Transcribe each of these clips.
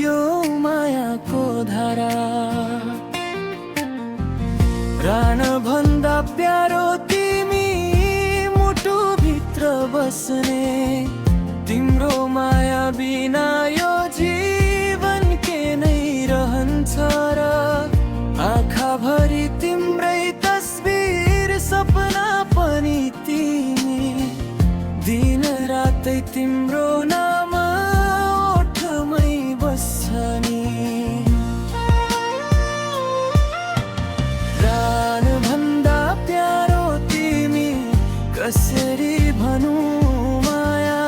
यो मायाको धारा। प्राण भन्दा प्यारो तिमी मुटु भित्र बस्ने, तिम्रो माया बिना यो जीवन के नै रहन्छ र। आँखा भरि तिम्रै तस्बिर, सपना पनि तिमी, दिन रातै तिम्रो नाम ओठमै बस्छ नि। प्राण भन्दा प्यारो तिमी, कसरी भनौँ माया,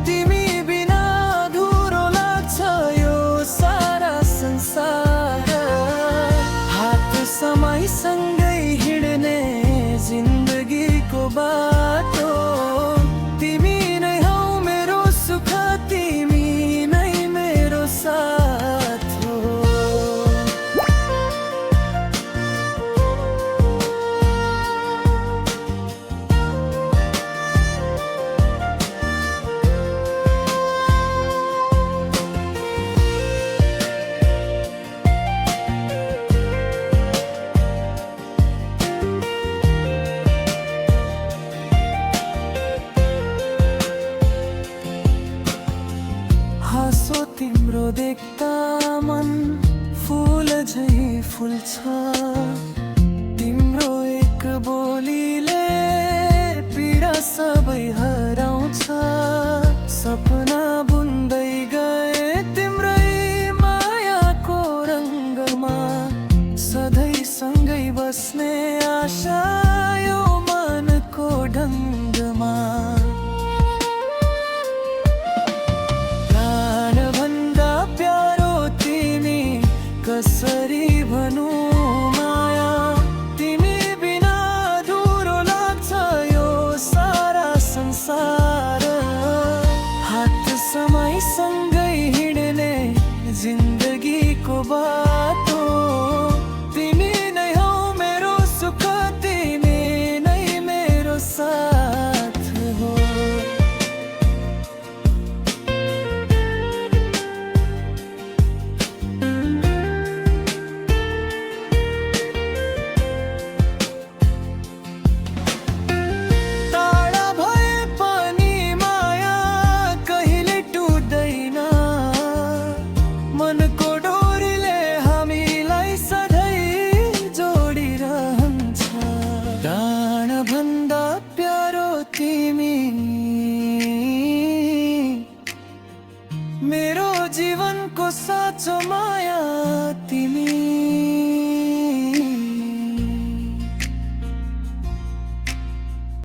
तिमी बिना अधुरो लाग्छ यो सारा संसार। हात समयसँगै हिँड्ने जिन्दगीको बाटो, तिमी नै हौ मेरो सुख, तिमी नै मेरो साथ हो। हाँसो तिम्रो देख्दा मन फुल झै फुल्छ। तिम्रो एक बोलीले पीडा सबै हराउँछ। सपना बुन्दै गए तिम्रै मायाको रङ्गमा, सधैँ सँगै बस्ने आशा यो मनको ढङ्गमा। कसरी भनौँ माया, तिमी बिना अधुरो लाग्छ यो सारा संसार। हात समयसँगै हिँड्ने जिन्दगीको बाटो, तिमी नै हौ मेरो सुख, तिमी नै मेरो साथ हो। भन्दा प्यारो तिमी, मेरो जीवनको साँचो माया तिमी।